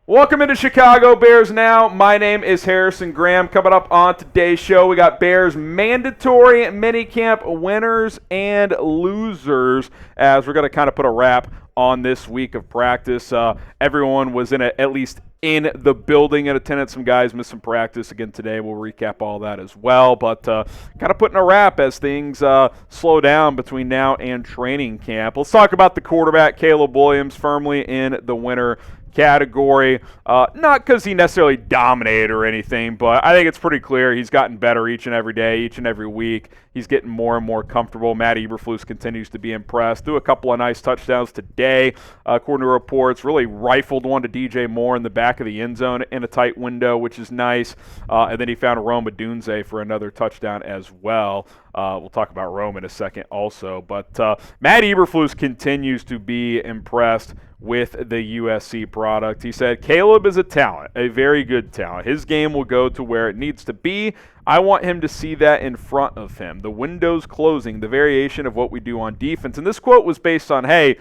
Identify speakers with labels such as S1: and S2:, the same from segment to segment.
S1: Welcome into Chicago Bears Now. My name is Harrison Graham. Coming up on today's show, we got Bears mandatory minicamp winners and losers, as we're going to kind of put a wrap on this week of practice. Everyone was at least in the building in attendance. Some guys missed some practice again today. We'll recap all that as well. But kind of putting a wrap as things slow down between now and training camp. Let's talk about the quarterback, Caleb Williams, firmly in the winner category. Not because he necessarily dominated or anything, but I think it's pretty clear he's gotten better each and every day, each and every week. He's getting more and more comfortable. Matt Eberflus continues to be impressed. Threw a couple of nice touchdowns today, according to reports. Really rifled one to DJ Moore in the back of the end zone in a tight window, which is nice. And then he found Rome Odunze for another touchdown as well. We'll talk about Rome in a second also. But Matt Eberflus continues to be impressed with the USC product. He said, Caleb is a talent, a very good talent. His game will go to where it needs to be. I want him to see that in front of him. The window's closing, the variation of what we do on defense. And this quote was based on, hey,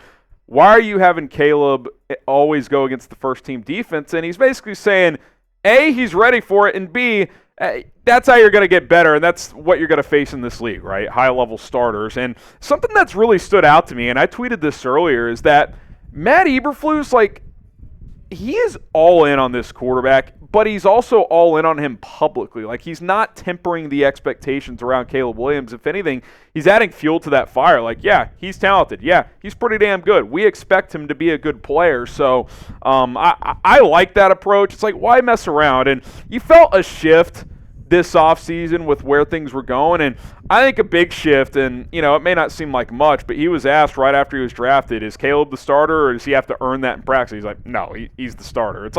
S1: why are you having Caleb always go against the first team defense? And he's basically saying, A, he's ready for it, and B, that's how you're going to get better, and that's what you're going to face in this league, right? High-level starters. And something that's really stood out to me, and I tweeted this earlier, is that Matt Eberflus, he is all in on this quarterback, but he's also all in on him publicly. He's not tempering the expectations around Caleb Williams. If anything, he's adding fuel to that fire. Yeah, he's talented. Yeah, he's pretty damn good. We expect him to be a good player. So I like that approach. It's why mess around? And you felt a shift this offseason with where things were going, and I think a big shift, and it may not seem like much, but he was asked right after he was drafted, is Caleb the starter, or does he have to earn that in practice? He's like, no, he's the starter. It's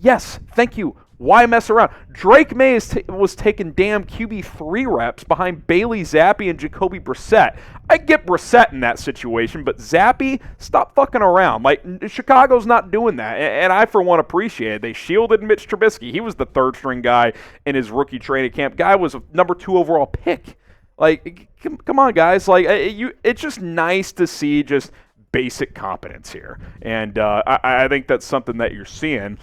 S1: yes, thank you. Why mess around? Drake May was taking damn QB3 reps behind Bailey Zappi and Jacoby Brissett. I get Brissett in that situation, but Zappi, stop fucking around. Chicago's not doing that, and I, for one, appreciate it. They shielded Mitch Trubisky. He was the third-string guy in his rookie training camp. Guy was a number 2 overall pick. Come on, guys. It's just nice to see just basic competence here, and I think that's something that you're seeing.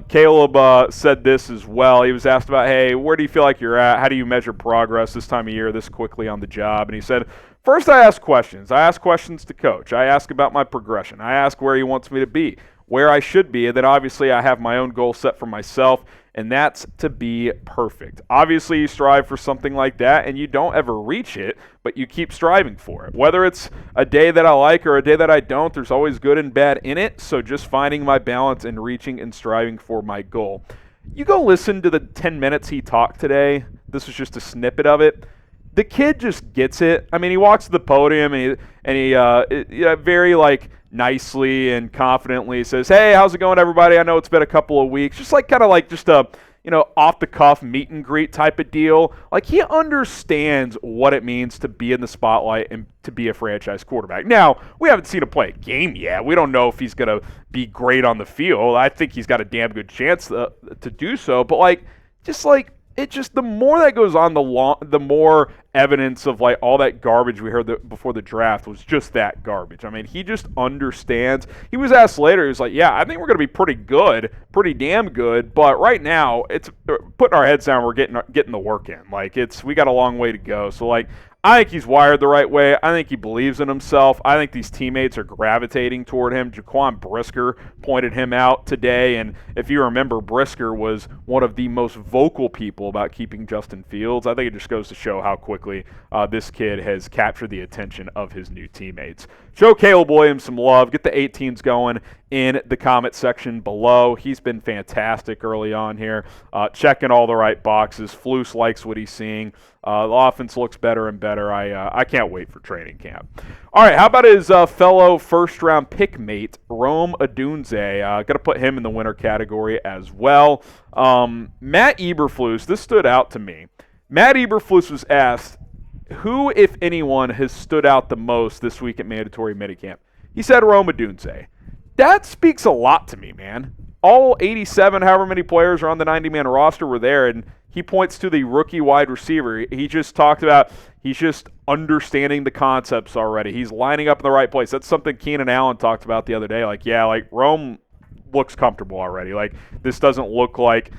S1: Caleb said this as well. He was asked about, hey, where do you feel like you're at? How do you measure progress this time of year, this quickly on the job? And he said, first, I ask questions. I ask questions to coach. I ask about my progression. I ask where he wants me to be, where I should be, and then obviously I have my own goal set for myself, and that's to be perfect. Obviously, you strive for something like that, and you don't ever reach it, but you keep striving for it. Whether it's a day that I like or a day that I don't, there's always good and bad in it, so just finding my balance and reaching and striving for my goal. You go listen to the 10 minutes he talked today. This was just a snippet of it. The kid just gets it. I mean, he walks to the podium, and he very, nicely and confidently says, hey, how's it going, everybody? I know it's been a couple of weeks. Just just a off-the-cuff meet and greet type of deal. He understands what it means to be in the spotlight and to be a franchise quarterback. Now, we haven't seen him play a game yet. We don't know if he's going to be great on the field. I think he's got a damn good chance to do so. But, the more that goes on, the more evidence of all that garbage we heard before the draft was just that garbage. I mean, he just understands. He was asked later, he was like, yeah, I think we're going to be pretty good, pretty damn good, but right now it's putting our heads down, we're getting the work in. We got a long way to go. So I think he's wired the right way. I think he believes in himself. I think these teammates are gravitating toward him. Jaquan Brisker pointed him out today, and if you remember, Brisker was one of the most vocal people about keeping Justin Fields. I think it just goes to show how quickly this kid has captured the attention of his new teammates. Show Caleb Williams some love. Get the 18s going in the comment section below. He's been fantastic early on here, checking all the right boxes. Flus likes what he's seeing. The offense looks better and better. I can't wait for training camp. All right, how about his fellow first-round pick mate, Rome Odunze? Got to put him in the winner category as well. Matt Eberflus, this stood out to me. Matt Eberflus was asked, who, if anyone, has stood out the most this week at Mandatory Minicamp? He said Rome Odunze. That speaks a lot to me, man. All 87, however many players are on the 90-man roster were there, and he points to the rookie wide receiver. He just talked about he's just understanding the concepts already. He's lining up in the right place. That's something Keenan Allen talked about the other day. Rome looks comfortable already. Like, this doesn't look like,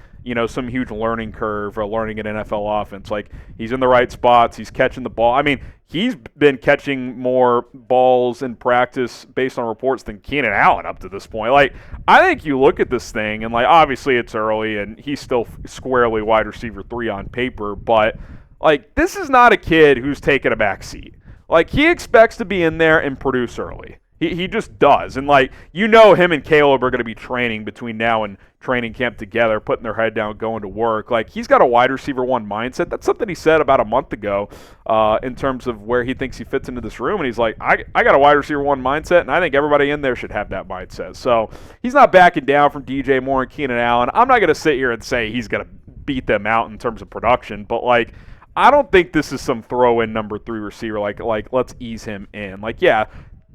S1: some huge learning curve or learning an NFL offense. Like, he's in the right spots. He's catching the ball. I mean, he's been catching more balls in practice based on reports than Keenan Allen up to this point. Like, I think you look at this thing, and, like, obviously it's early, and he's still squarely wide receiver 3 on paper, but, like, this is not a kid who's taking a back seat. Like, he expects to be in there and produce early. He just does. And, like, him and Caleb are going to be training between now and training camp together, putting their head down, going to work. Like, he's got a wide receiver 1 mindset. That's something he said about a month ago in terms of where he thinks he fits into this room. And he's like, I got a wide receiver 1 mindset, and I think everybody in there should have that mindset. So he's not backing down from DJ Moore and Keenan Allen. I'm not going to sit here and say he's going to beat them out in terms of production, but, like, I don't think this is some throw-in number 3 receiver. Like let's ease him in. Like, yeah,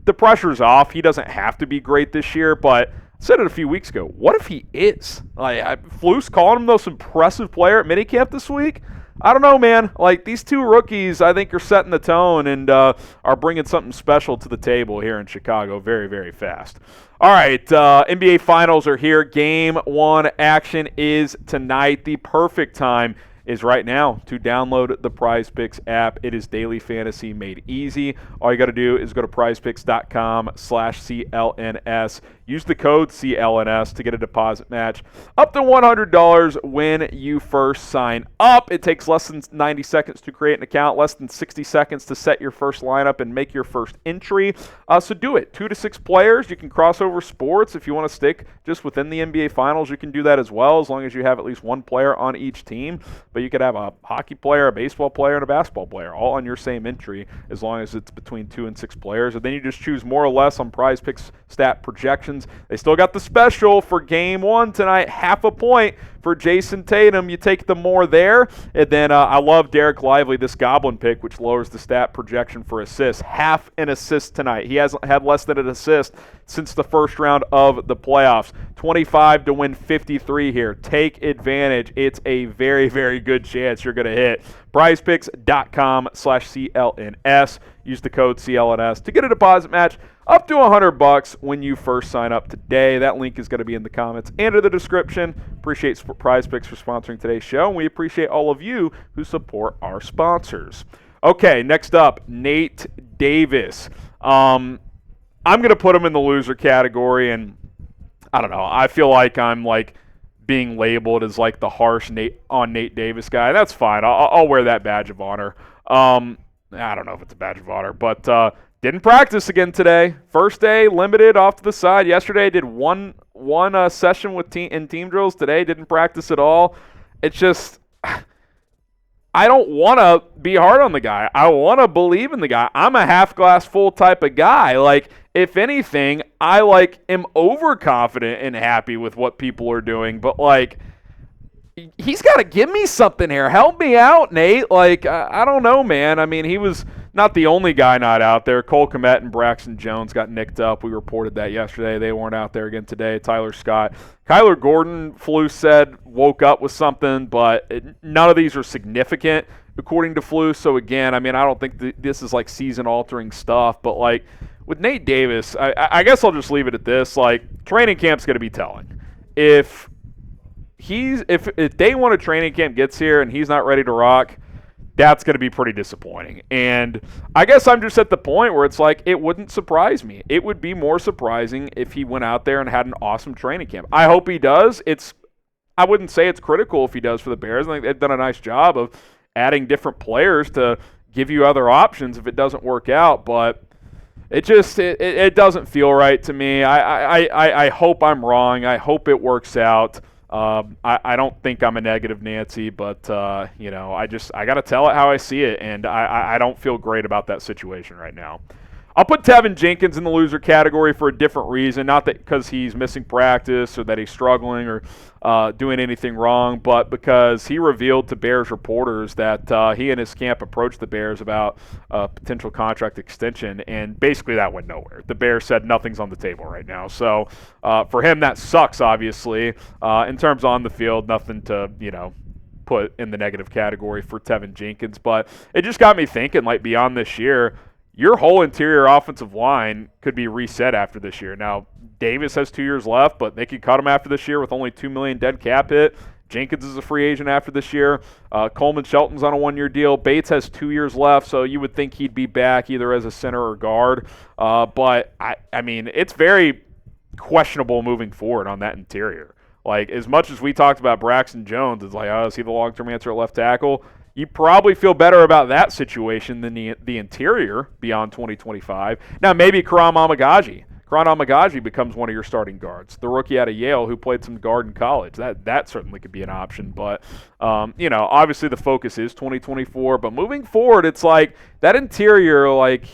S1: the pressure's off. He doesn't have to be great this year, but I said it a few weeks ago. What if he is? Like, Flus calling him the most impressive player at minicamp this week? I don't know, man. Like, these 2 rookies, I think, are setting the tone and are bringing something special to the table here in Chicago very, very fast. All right, NBA Finals are here. Game 1 action is tonight. The perfect time is right now to download the PrizePicks app. It is daily fantasy made easy. All you got to do is go to prizepicks.com/CLNS. Use the code CLNS to get a deposit match up to $100 when you first sign up. It takes less than 90 seconds to create an account, less than 60 seconds to set your first lineup and make your first entry. So do it. 2 to 6 players. You can cross over sports. If you want to stick just within the NBA Finals, you can do that as well, as long as you have at least 1 player on each team. But you could have a hockey player, a baseball player, and a basketball player all on your same entry, as long as it's between 2 and 6 players. And then you just choose more or less on PrizePicks stat projections. They still got the special for Game 1 tonight, half a point for Jason Tatum. You take the more there. And then I love Derek Lively, this Goblin pick, which lowers the stat projection for assists. Half an assist tonight. He hasn't had less than an assist since the first round of the playoffs. 25 to win 53 here. Take advantage. It's a very, very good chance you're going to hit. PrizePicks.com/CLNS. Use the code CLNS to get a deposit match up to $100 when you first sign up today. That link is going to be in the comments and in the description. Appreciate PrizePicks for sponsoring today's show, and we appreciate all of you who support our sponsors. Okay, next up, Nate Davis. I'm going to put him in the loser category, and I don't know. I feel like I'm being labeled as like the harsh Nate Davis guy. That's fine. I'll wear that badge of honor. I don't know if it's a badge of honor, but didn't practice again today. First day, limited, off to the side. Yesterday, did one session with team drills. Today, didn't practice at all. It's just, I don't want to be hard on the guy. I want to believe in the guy. I'm a half glass full type of guy. Like, if anything, I am overconfident and happy with what people are doing, but he's got to give me something here. Help me out, Nate. I don't know, man. I mean, he was not the only guy not out there. Cole Kmet and Braxton Jones got nicked up. We reported that yesterday. They weren't out there again today. Tyler Scott. Kyler Gordon, Flus said, woke up with something, but none of these are significant, according to Flus. So, again, I mean, I don't think this is season-altering stuff, but, with Nate Davis, I guess I'll just leave it at this. Training camp's going to be telling. If day 1 of training camp gets here and he's not ready to rock, that's going to be pretty disappointing. And I guess I'm just at the point where it's it wouldn't surprise me. It would be more surprising if he went out there and had an awesome training camp. I hope he does. I wouldn't say it's critical if he does for the Bears. I think they've done a nice job of adding different players to give you other options if it doesn't work out, but it doesn't feel right to me. I hope I'm wrong. I hope it works out. I don't think I'm a negative Nancy, but I got to tell it how I see it, and I don't feel great about that situation right now. I'll put Teven Jenkins in the loser category for a different reason, not that because he's missing practice or that he's struggling or doing anything wrong, but because he revealed to Bears reporters that he and his camp approached the Bears about a potential contract extension, and basically that went nowhere. The Bears said nothing's on the table right now. So for him, that sucks, obviously. In terms on the field, nothing to, put in the negative category for Teven Jenkins, but it just got me thinking, beyond this year, your whole interior offensive line could be reset after this year. Now, Davis has 2 years left, but they could cut him after this year with only $2 million dead cap hit. Jenkins is a free agent after this year. Coleman Shelton's on a 1-year deal. Bates has 2 years left, so you would think he'd be back either as a center or guard. But, I mean, it's very questionable moving forward on that interior. Like, as much as we talked about Braxton Jones, it's like, oh, is he the long-term answer at left tackle? You probably feel better about that situation than the interior beyond 2025. Now, maybe Karan Amagaji becomes one of your starting guards, the rookie out of Yale who played some guard in college. That certainly could be an option. But, obviously the focus is 2024. But moving forward, it's like that interior, like,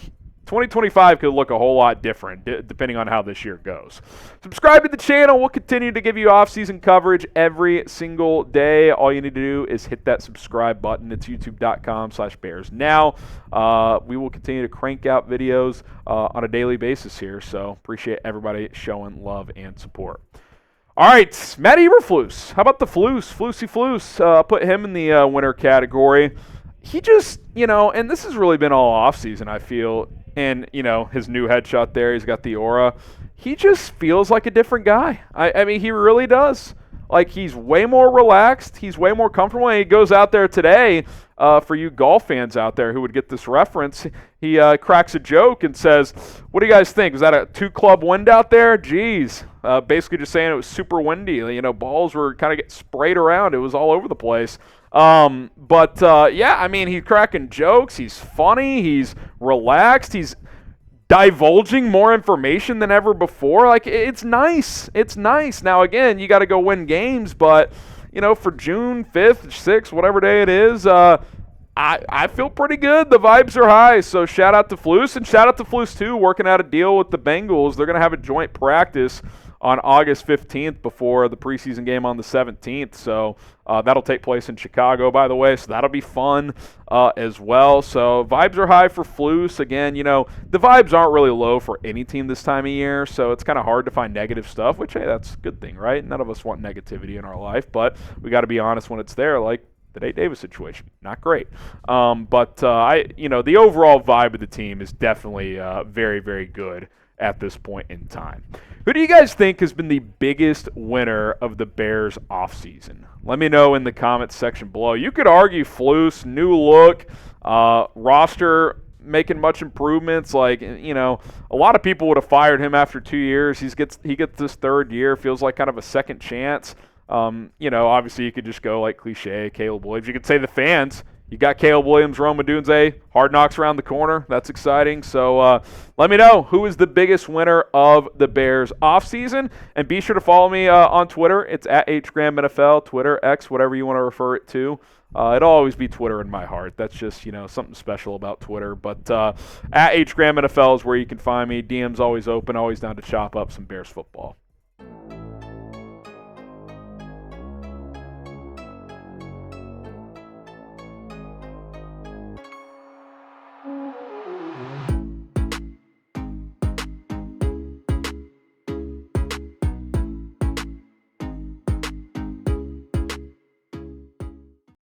S1: 2025 could look a whole lot different depending on how this year goes. Subscribe to the channel. We'll continue to give you off-season coverage every single day. All you need to do is hit that subscribe button. It's youtube.com/BearsNow. We will continue to crank out videos on a daily basis here, so appreciate everybody showing love and support. All right, Matt Eberflus. How about the Flusy Flus? Put him in the winner category. He just, and this has really been all offseason, I feel. And, his new headshot there, he's got the aura. He just feels like a different guy. I mean, he really does. Like, he's way more relaxed. He's way more comfortable. And he goes out there today, for you golf fans out there who would get this reference, he cracks a joke and says, what do you guys think? Was that a 2-club wind out there? Jeez. Basically just saying it was super windy. Balls were kind of getting sprayed around. It was all over the place. Yeah, I mean, he's cracking jokes. He's funny. He's relaxed. He's divulging more information than ever before. Like, it's nice. It's nice. Now, again, you got to go win games, but, for June 5th, 6th, whatever day it is, I feel pretty good. The vibes are high. So shout out to Flus, and shout out to Flus, too, working out a deal with the Bengals. They're going to have a joint practice on August 15th before the preseason game on the 17th. So that'll take place in Chicago, by the way. So that'll be fun as well. So vibes are high for Flus. Again, the vibes aren't really low for any team this time of year. So it's kind of hard to find negative stuff, which, hey, that's a good thing, right? None of us want negativity in our life. But we got to be honest when it's there, like the Nate Davis situation. Not great. The overall vibe of the team is definitely very, very good at this point in time. Who do you guys think has been the biggest winner of the Bears offseason? Let me know in the comments section below. You could argue Flus, new look, roster making much improvements. Like, a lot of people would have fired him after 2 years. He gets this third year, feels like kind of a second chance. Obviously you could just go like cliche, Caleb Williams. You could say the fans. You got Caleb Williams, Rome Odunze, Hard Knocks around the corner. That's exciting. So let me know who is the biggest winner of the Bears offseason. And be sure to follow me on Twitter. It's at HGramNFL, Twitter, X, whatever you want to refer it to. It'll always be Twitter in my heart. That's just, something special about Twitter. But at HGramNFL is where you can find me. DM's always open, always down to chop up some Bears football.